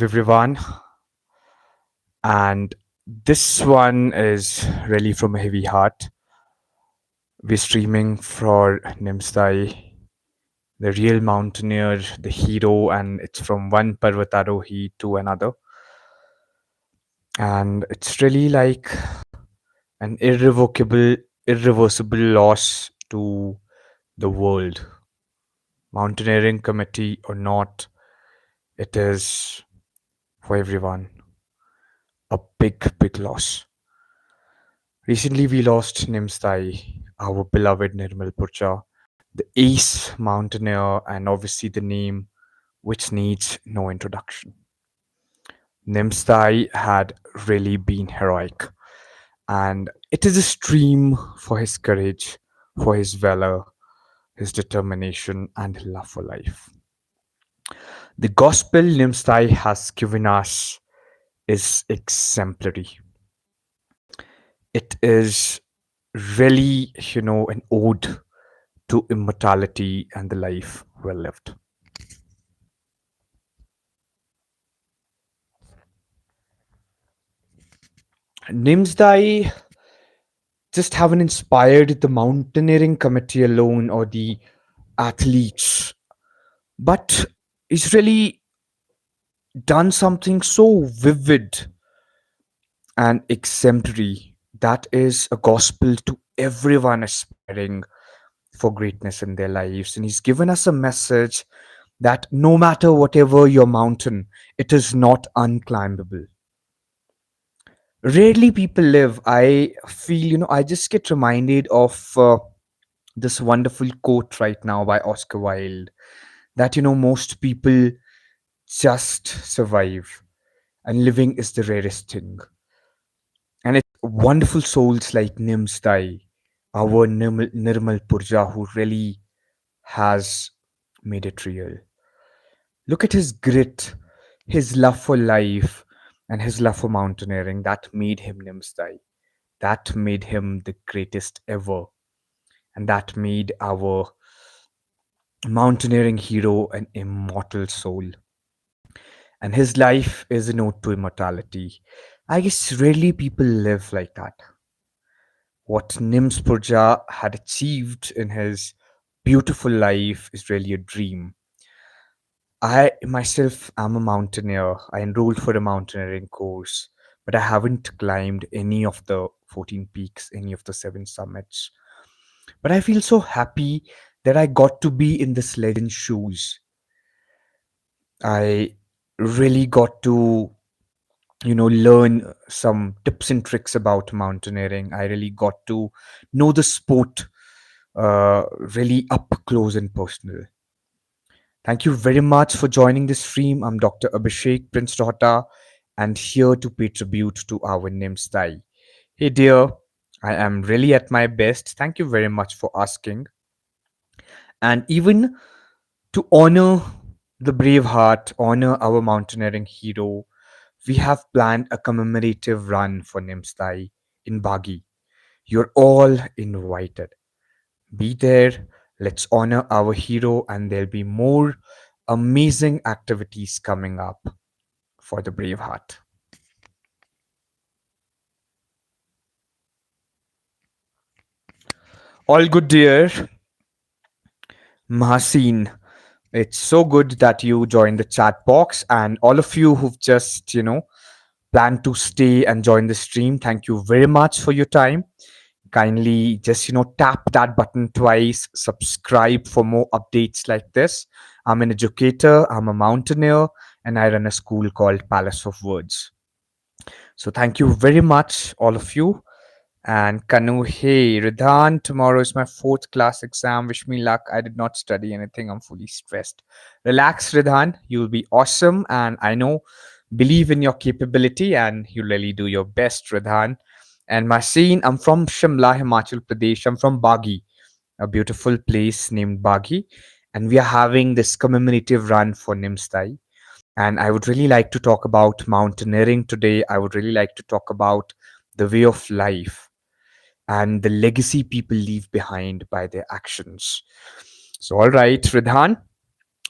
everyone, and this one is really from a heavy heart. We're streaming for Nimsdai, the real mountaineer, the hero, and it's from one Parvatarohi to another. And it's really like an irreversible loss to the world. Mountaineering committee or not, it is for everyone a big loss. Recently, we lost Nimstai, our beloved Nirmal Purcha, the ace mountaineer, and obviously the name which needs no introduction. Nimstai had really been heroic, and it is a stream for his courage, for his valor, his determination, and love for life. The gospel Nimstai has given us is exemplary. It is really, an ode to immortality and the life well lived. Nimsdai just haven't inspired the mountaineering committee alone or the athletes, but it's really done something so vivid and exemplary that is a gospel to everyone aspiring for greatness in their lives. And he's given us a message that no matter whatever your mountain, it is not unclimbable. Rarely people live. I feel, I just get reminded of this wonderful quote right now by Oscar Wilde that, most people just survive and living is the rarest thing. And it's wonderful souls like Nimsdai, our Nirmal Purja, who really has made it real. Look at his grit, his love for life, and his love for mountaineering. That made him Nimsdai. That made him the greatest ever. And that made our mountaineering hero an immortal soul. And his life is an ode to immortality. I guess rarely people live like that. What Nims Purja had achieved in his beautiful life is really a dream. I myself am a mountaineer. I enrolled for a mountaineering course, but I haven't climbed any of the 14 peaks, any of the seven summits. But I feel so happy that I got to be in this legend's shoes. I really got to, learn some tips and tricks about mountaineering. I really got to know the sport really up close and personal. Thank you very much for joining this stream. I'm Dr. Abhishek Prince Rohta and here to pay tribute to our Nimstai. Hey dear, I am really at my best. Thank you very much for asking. And even to honor the brave heart, honor our mountaineering hero, we have planned a commemorative run for Nimstai in Bagi. You're all invited. Be there. Let's honor our hero, and there'll be more amazing activities coming up for the brave heart. All good, dear. Mahaseen, it's so good that you joined the chat box, and all of you who've just, planned to stay and join the stream. Thank you very much for your time. Kindly just, tap that button twice, subscribe for more updates like this. I'm an educator, I'm a mountaineer, and I run a school called Palace of Words. So thank you very much, all of you. And Kanu, hey, Ridhan, tomorrow is my fourth class exam. Wish me luck. I did not study anything. I'm fully stressed. Relax, Ridhan. You'll be awesome. And I know, believe in your capability and you really do your best, Ridhan. And Masin, I'm from Shimla, Himachal Pradesh. I'm from Bagi, a beautiful place named Bagi. And we are having this commemorative run for Nimstai. And I would really like to talk about mountaineering today. I would really like to talk about the way of life and the legacy people leave behind by their actions. So, all right, Ridhan,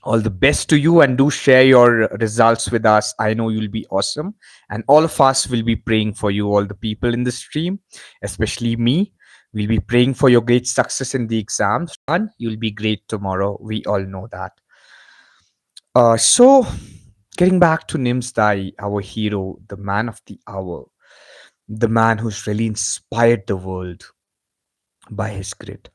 All the best to you, and do share your results with us. I know you'll be awesome, and all of us will be praying for you. All the people in the stream, especially me, will be praying for your great success in the exams. And you'll be great tomorrow. We all know that. So, getting back to Nimsdai, our hero, the man of the hour, the man who's really inspired the world by his grit.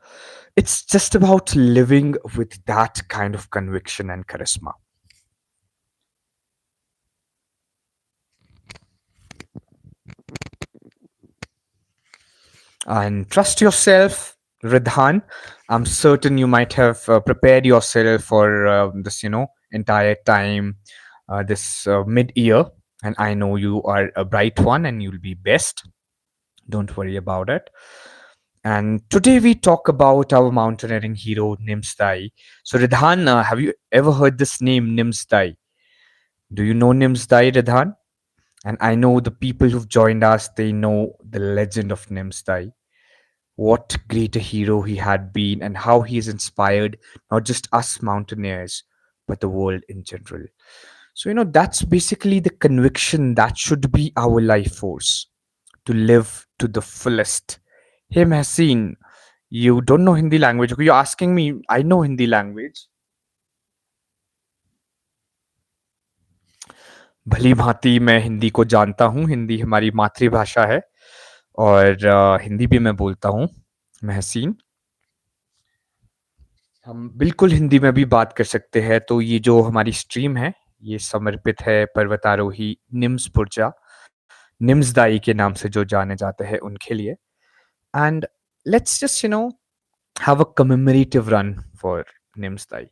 It's just about living with that kind of conviction and charisma. And trust yourself, Ridhan. I'm certain you might have prepared yourself for this, entire time, this mid-year, and I know you are a bright one, and you'll be best. Don't worry about it. And today we talk about our mountaineering hero Nimsdai. So, Ridhan, have you ever heard this name, Nimsdai? Do you know Nimsdai, Ridhan? And I know the people who've joined us, they know the legend of Nimsdai. What great a hero he had been, and how he has inspired not just us mountaineers, but the world in general. So, that's basically the conviction that should be our life force, to live to the fullest. Hey, Mehseen, you don't know Hindi language. Okay, you're asking me, I know Hindi language. भली भांति मैं हिंदी को जानता हूँ, हिंदी हमारी मातृभाषा है, और हिंदी भी मैं बोलता हूँ, महसीन। हम बिल्कुल हिंदी में भी बात कर सकते हैं। तो ये जो हमारी स्ट्रीम है, ये समर्पित है पर्वतारोही निम्स पुरजा, निम्सदाई के नाम से जो जाने जाते हैं उनके लिए। And let's just have a commemorative run for Nimsdai.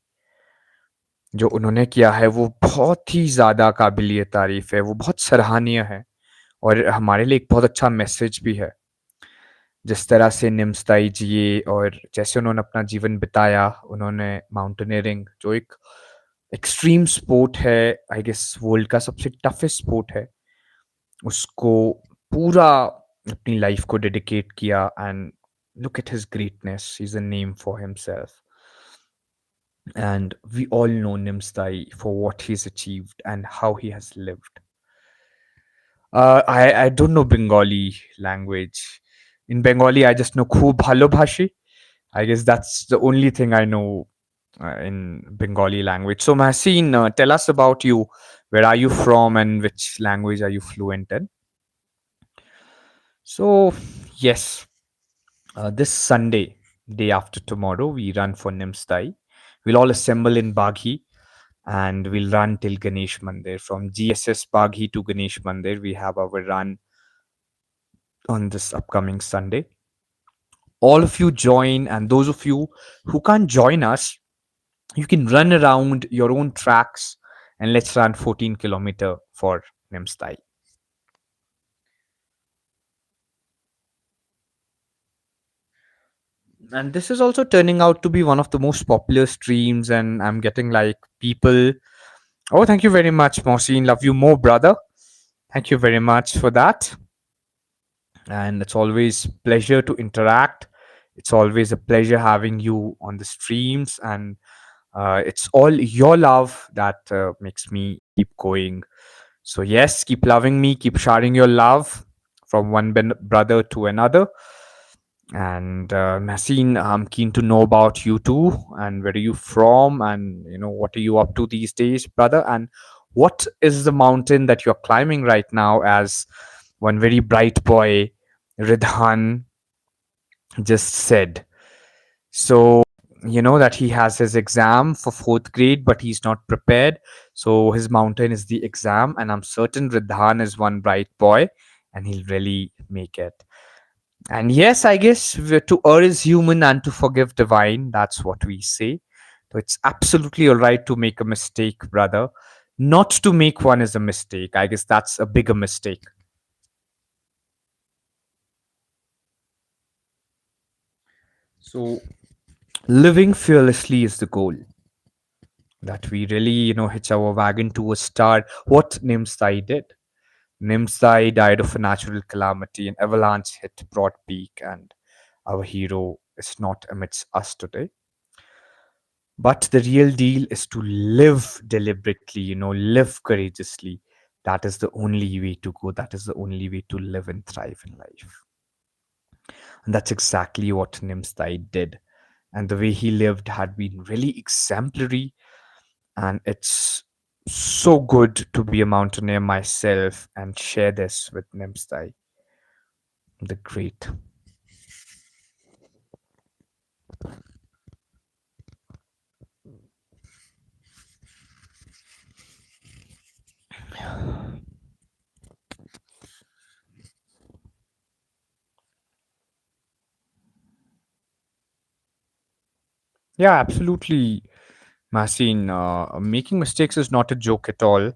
जो उन्होंने किया है वो बहुत ही ज़्यादा काबिलिए तारीफ़ है, वो बहुत सराहनीय है, और हमारे लिए एक बहुत अच्छा मैसेज भी है। जिस तरह से निम्सदाई जिए और जैसे उन्होंने अपना जीवन बिताया, उन्होंने माउंटेनियरिंग जो एक एक्सट्रीम स्पोर्ट है, आई गेस वर्ल्ड का सबसे टफेस्ट स्पोर्ट है, उसको पूरा अपनी लाइफ को डेडिकेट किया। And look at his greatness, he is a name for himself, and we all know Nimsdai for what he's achieved and how he has lived. I don't know Bengali language. In Bengali, I just know Khub Bhalo Bhashi. I guess that's the only thing I know in Bengali language. So, Mahseen, tell us about you. Where are you from, and which language are you fluent in? So, yes, this Sunday, day after tomorrow, we run for Nimsdai. We'll all assemble in Baghi, and we'll run till Ganesh Mandir. From GSS Baghi to Ganesh Mandir, we have our run on this upcoming Sunday. All of you join, and those of you who can't join us, you can run around your own tracks, and let's run 14 kilometer for Nimsdai. And this is also turning out to be one of the most popular streams, and I'm getting like people. Oh, thank you very much, Mohsin. Love you more, brother. Thank you very much for that. And it's always pleasure to interact. It's always a pleasure having you on the streams, and it's all your love that makes me keep going. So yes, keep loving me, keep sharing your love from one brother to another. And Nasseen, I'm keen to know about you too, and where are you from, and what are you up to these days, brother? And what is the mountain that you're climbing right now? As one very bright boy, Ridhan, just said. So you know that he has his exam for fourth grade, but he's not prepared. So his mountain is the exam, and I'm certain Ridhan is one bright boy, and he'll really make it. And yes, I guess to err is human and to forgive divine. That's what we say. So it's absolutely all right to make a mistake, brother. Not to make one is a mistake. I guess that's a bigger mistake. So living fearlessly is the goal. That we really, hitch our wagon to a star. What Nimsdai did. Nimsdai died of a natural calamity. An avalanche hit Broad Peak, and our hero is not amidst us today. But the real deal is to live deliberately, live courageously. That is the only way to go. That is the only way to live and thrive in life. And that's exactly what Nimsdai did. And the way he lived had been really exemplary. And it's so good to be a mountaineer myself and share this with Nimsdai, the great. Yeah, absolutely, Masin. Making mistakes is not a joke at all.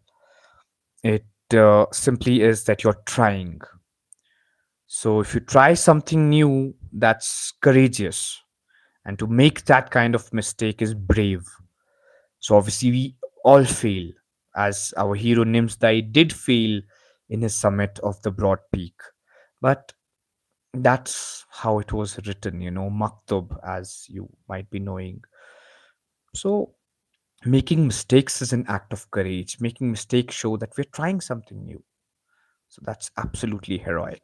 It simply is that you're trying. So if you try something new, that's courageous. And to make that kind of mistake is brave. So obviously, we all fail, as our hero Nimsdai did fail in his summit of the broad peak. But that's how it was written, Maktub, as you might be knowing. So making mistakes is an act of courage. Making mistakes show that we're trying something new. So that's absolutely heroic.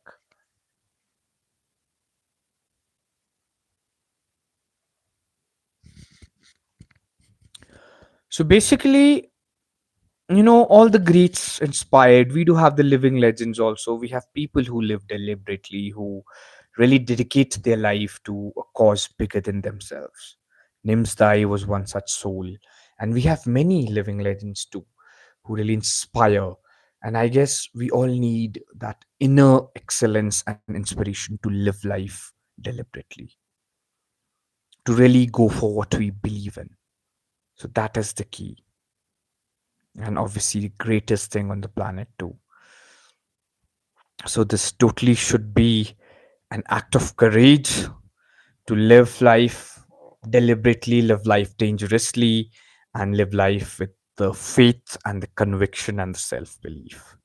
So basically, all the greats inspired. We do have the living legends also. We have people who live deliberately, who really dedicate their life to a cause bigger than themselves. Nimsdai was one such soul. And we have many living legends too, who really inspire. And I guess we all need that inner excellence and inspiration to live life deliberately, to really go for what we believe in. So that is the key. And obviously, the greatest thing on the planet too. So this totally should be an act of courage to live life deliberately, live life dangerously, and live life with the faith and the conviction and the self belief.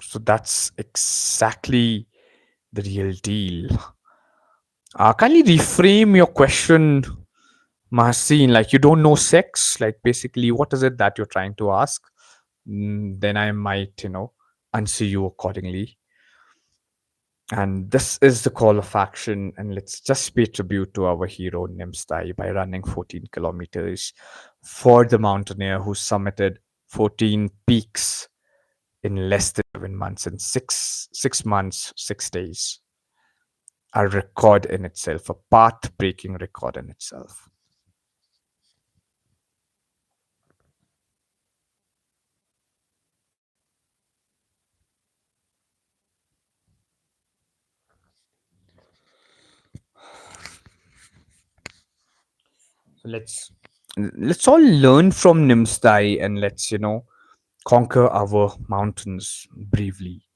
So that's exactly the real deal. Kindly reframe your question, Mahseen. Like, you don't know sex? Like, basically, what is it that you're trying to ask? Then I might, answer you accordingly. And this is the call of action. And let's just pay tribute to our hero Nimstai by running 14 kilometers for the mountaineer who summited 14 peaks in less than 7 months, in 6 months, 6 days. A record in itself, a path breaking record in itself. So let's all learn from Nimstai and let's conquer our mountains bravely.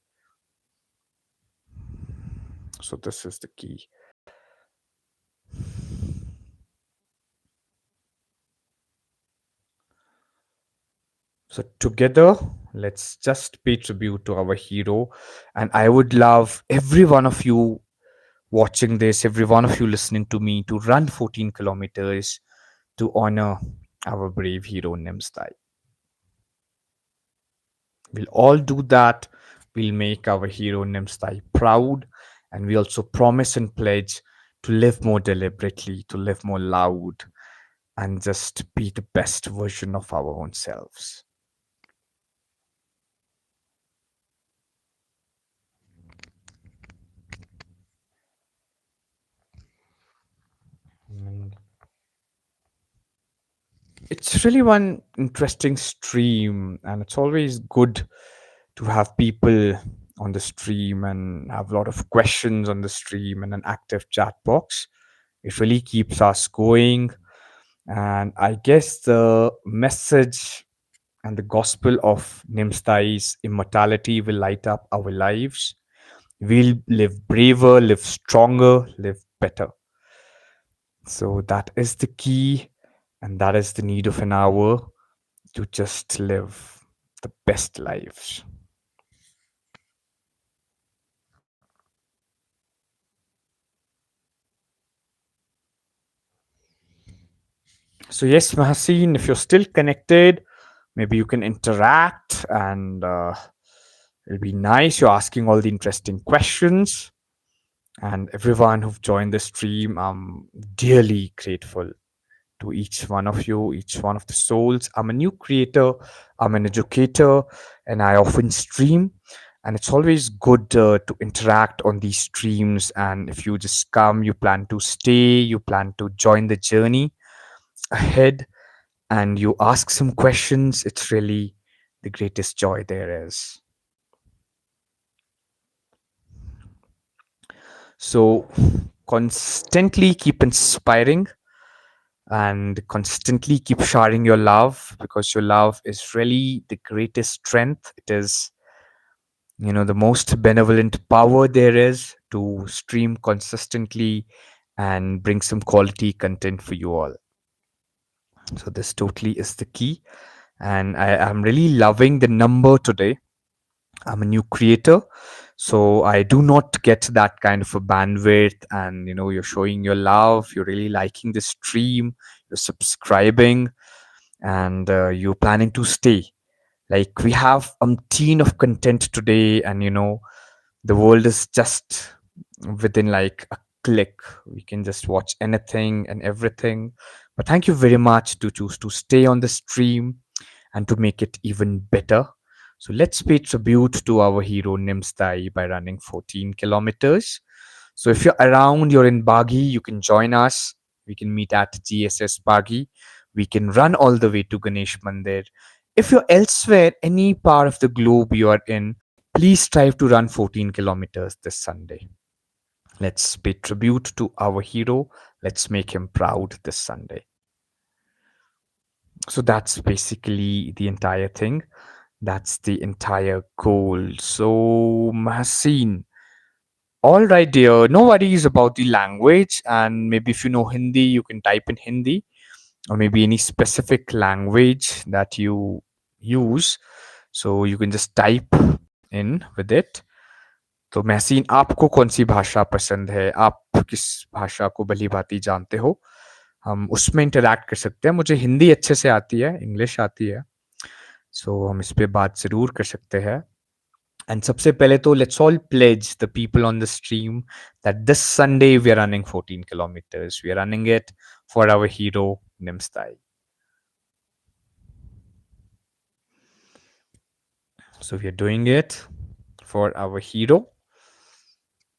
So this is the key. So together, let's just pay tribute to our hero. And I would love every one of you watching this, every one of you listening to me, to run 14 kilometers to honor our brave hero Nimstai. We'll all do that. We'll make our hero Nimstai proud. And we also promise and pledge to live more deliberately, to live more loud, and just be the best version of our own selves. Mm. It's really one interesting stream, and it's always good to have people on the stream and have a lot of questions on the stream and an active chat box. It really keeps us going. And I guess the message and the gospel of Nimstai's immortality will light up our lives. We'll live braver, live stronger, live better. So that is the key, and that is the need of an hour to just live the best lives. So, yes, Mahasin, if you're still connected, maybe you can interact and it'll be nice. You're asking all the interesting questions. And everyone who've joined the stream, I'm dearly grateful to each one of you, each one of the souls. I'm a new creator, I'm an educator, and I often stream. And it's always good to interact on these streams. And if you just come, you plan to stay, you plan to join the journey ahead, and you ask some questions, it's really the greatest joy there is. So, constantly keep inspiring and constantly keep sharing your love, because your love is really the greatest strength. It is, the most benevolent power there is to stream consistently and bring some quality content for you all. So this totally is the key, and I'm really loving the number today. I'm a new creator, so I do not get that kind of a bandwidth. And you're showing your love, you're really liking the stream, you're subscribing, and you're planning to stay. Like, we have teen of content today, and the world is just within like a click. We can just watch anything and everything. But thank you very much to choose to stay on the stream and to make it even better. So let's pay tribute to our hero Nimsdai by running 14 kilometers. So if you're around, you're in Bagi, you can join us. We can meet at GSS Bagi. We can run all the way to Ganesh Mandir. If you're elsewhere, any part of the globe you are in, please strive to run 14 kilometers this Sunday. Let's pay tribute to our hero. Let's make him proud this Sunday. So that's basically the entire thing. That's the entire goal. So, Mahseen, all right, dear. No worries about the language. And maybe if you know Hindi, you can type in Hindi, or maybe any specific language that you use. So you can just type in with it. तो महसीन, आपको कौन सी भाषा पसंद है? आप किस भाषा को भली भांति जानते हो? हम उसमें इंटरैक्ट कर सकते हैं. मुझे हिंदी अच्छे से आती है, इंग्लिश आती है, सो हम इस पे बात ज़रूर कर सकते हैं. एंड सबसे पहले तो let's all pledge the people on the stream that this Sunday we are running 14 kilometers. We are running it for our hero Nimsdai. So we are doing it for our hero.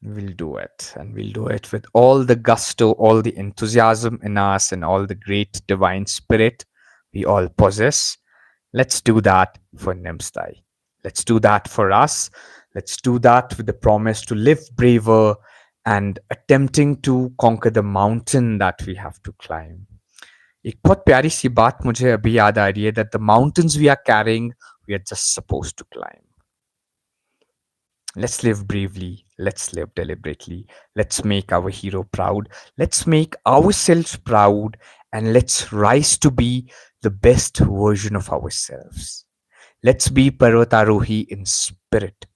We'll do it, and we'll do it with all the gusto, all the enthusiasm in us, and all the great divine spirit we all possess. Let's do that for Nimsdai. Let's do that for us. Let's do that with the promise to live braver and attempting to conquer the mountain that we have to climb. एक बहुत प्यारी सी बात मुझे अभी याद आ रही है, that the mountains we are carrying, we are just supposed to climb. Let's live bravely. Let's live deliberately. Let's make our hero proud. Let's make ourselves proud. And let's rise to be the best version of ourselves. Let's be Parvatarohi in spirit.